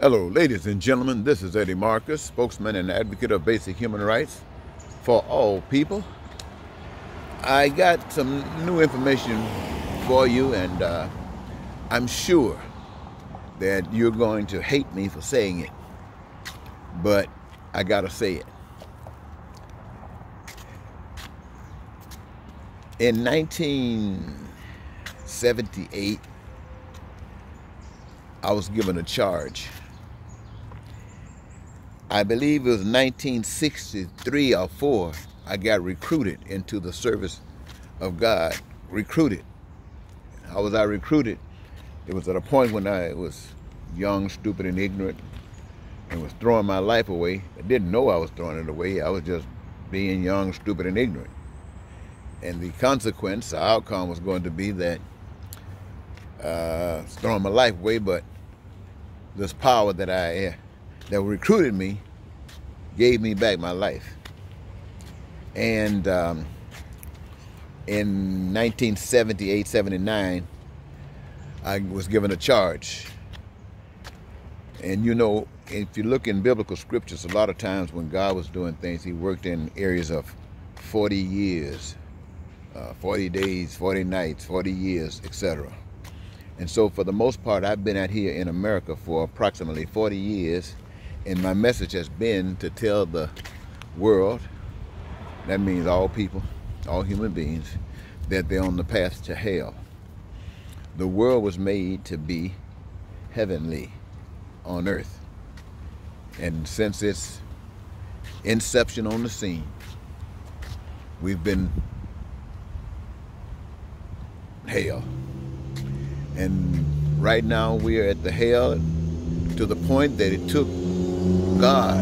Hello, ladies and gentlemen. This is Eddie Marcus, spokesman and advocate of basic human rights for all people. I got some new information for you, and I'm sure that you're going to hate me for saying it, but I gotta say it. In 1978, I was given a charge. I believe it was 1963 or 4, I got recruited into the service of God. Recruited. How was I recruited? It was at a point when I was young, stupid, and ignorant, and was throwing my life away. I didn't know I was throwing it away. I was just being young, stupid, and ignorant. And the consequence, the outcome was going to be that throwing my life away, but this power that recruited me gave me back my life. And in 1978, 79, I was given a charge. And you know, if you look in biblical scriptures, a lot of times when God was doing things, he worked in areas of 40 years, 40 days, 40 nights, 40 years, etc. And so for the most part, I've been out here in America for approximately 40 years, and my message has been to tell the world, that means all people, all human beings, that they're on the path to hell. The world was made to be heavenly on earth. And since its inception on the scene, we've been hell. And right now we are at the hell to the point that it took God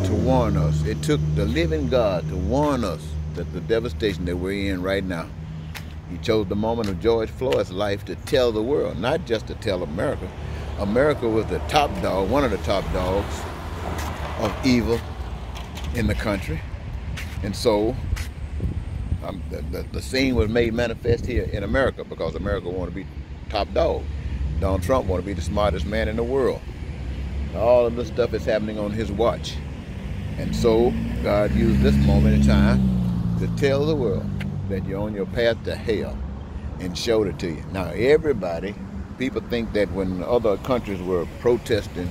to warn us. It took the living God to warn us that the devastation that we're in right now. He chose the moment of George Floyd's life to tell the world, not just to tell America. America was the top dog, one of the top dogs of evil in the country. And so the scene was made manifest here in America because America wanted to be top dog. Donald Trump wanted to be the smartest man in the world. All of this stuff is happening on his watch. And so God used this moment in time to tell the world that you're on your path to hell, and showed it to you. Now people think that when other countries were protesting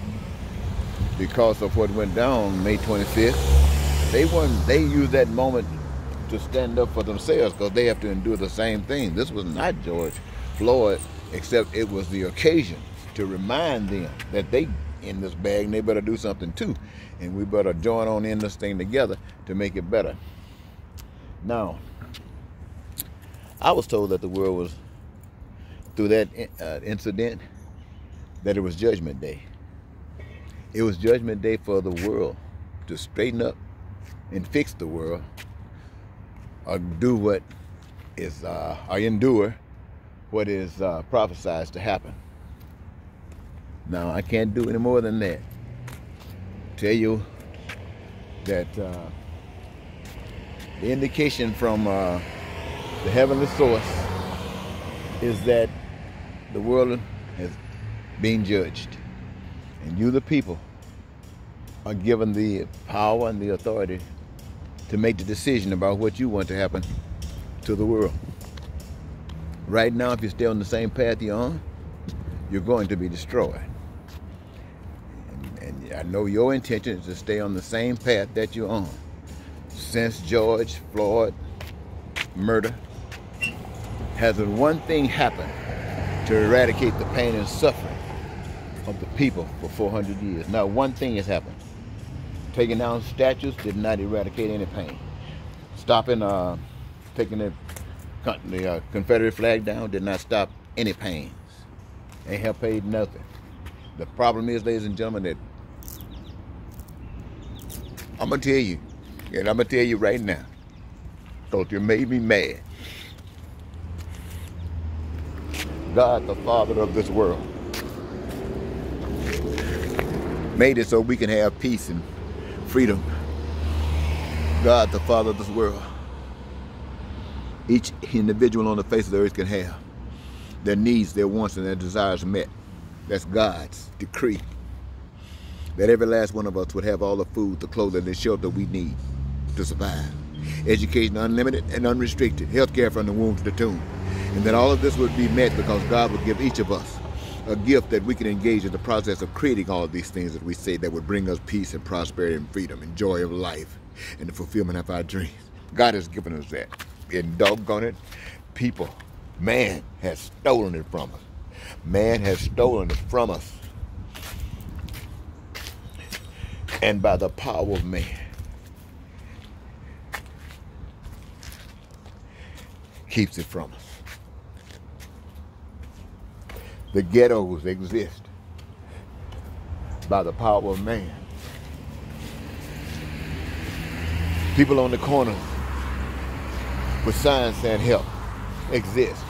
because of what went down May 25th, they used that moment to stand up for themselves because they have to endure the same thing. This was not George Floyd, except it was the occasion to remind them that they in this bag and they better do something too. And we better join on in this thing together to make it better. Now, I was told that the world was, through that incident, that it was Judgment Day. It was Judgment Day for the world to straighten up and fix the world, or do what is, or endure what is prophesied to happen. Now, I can't do any more than that. Tell you that the indication from the heavenly source is that the world is being judged, and you, the people, are given the power and the authority to make the decision about what you want to happen to the world. Right now, if you stay on the same path you're on, you're going to be destroyed. And I know your intention is to stay on the same path that you're on. Since George Floyd murder, hasn't one thing happened to eradicate the pain and suffering of the people for 400 years. Not one thing has happened. Taking down statues did not eradicate any pain. Stopping, taking the Confederate flag down did not stop any pains. Ain't help paid nothing. The problem is, ladies and gentlemen, that I'm gonna tell you, and I'm gonna tell you right now, because you made me mad. God, the Father of this world, made it so we can have peace and freedom. God, the Father of this world, each individual on the face of the earth can have their needs, their wants, and their desires met. That's God's decree. That every last one of us would have all the food, the clothing, the shelter we need to survive. Education unlimited and unrestricted. Healthcare from the womb to the tomb. And that all of this would be met because God would give each of us a gift that we can engage in the process of creating all of these things that we say that would bring us peace and prosperity and freedom and joy of life and the fulfillment of our dreams. God has given us that. And doggone it, people, man has stolen it from us. Man has stolen it from us. And by the power of man, keeps it from us. The ghettos exist by the power of man. People on the corners with signs saying help exist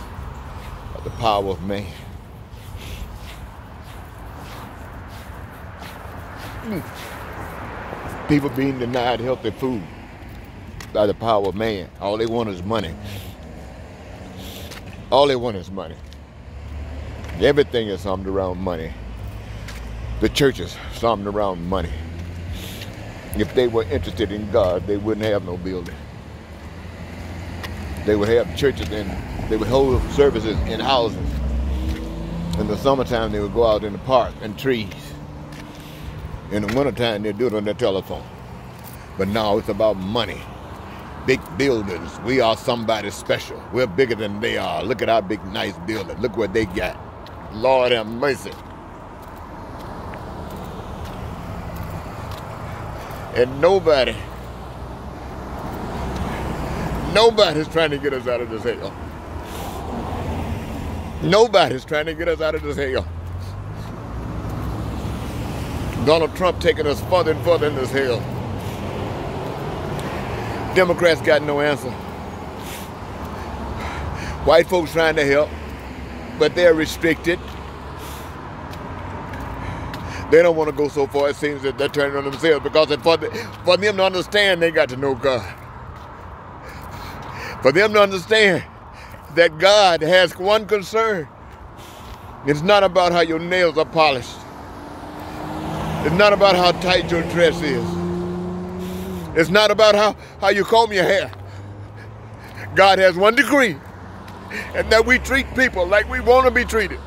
by the power of man. People being denied healthy food by the power of man. All they want is money. All they want is money. Everything is something around money. The church is something around money. If they were interested in God, they wouldn't have no building. They would have churches and they would hold services in houses. In the summertime, they would go out in the park and trees. In the wintertime, they'd do it on their telephone. But now it's about money. Big buildings. We are somebody special. We're bigger than they are. Look at our big, nice building. Look what they got. Lord have mercy. And nobody's trying to get us out of this hell. Nobody's trying to get us out of this hell. Donald Trump taking us further and further in this hell. Democrats got no answer. White folks trying to help, but they're restricted. They don't want to go so far. It seems that they're turning on themselves because for them to understand, they got to know God. For them to understand that God has one concern. It's not about how your nails are polished. It's not about how tight your dress is. It's not about how you comb your hair. God has one decree, and that we treat people like we want to be treated.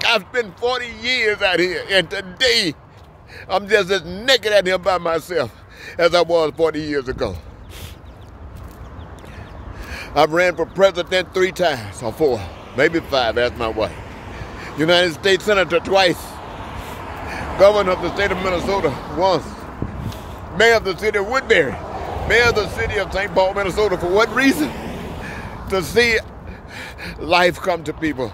I've spent 40 years out here, and today I'm just as naked out here by myself as I was 40 years ago. I've ran for president 3 times, or 4, maybe 5, ask my wife. United States Senator twice. Governor of the state of Minnesota once. Mayor of the city of Woodbury. Mayor of the city of St. Paul, Minnesota. For what reason? To see life come to people.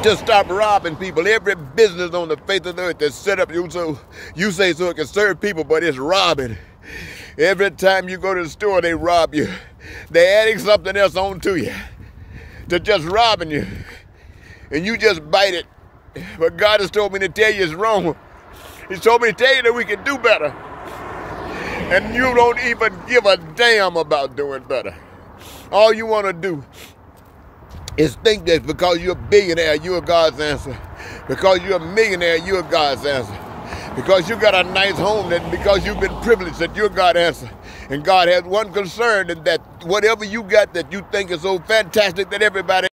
To stop robbing people. Every business on the face of the earth that's set up, you say so it can serve people, but it's robbing. Every time you go to the store, they rob you. They're adding something else on to you. To just robbing you. And you just bite it. But God has told me to tell you it's wrong. He's told me to tell you that we can do better. And you don't even give a damn about doing better. All you want to do is think that because you're a billionaire, you're God's answer. Because you're a millionaire, you're God's answer. Because you got a nice home, that because you've been privileged, that you're God's answer. And God has one concern, and that whatever you got that you think is so fantastic that everybody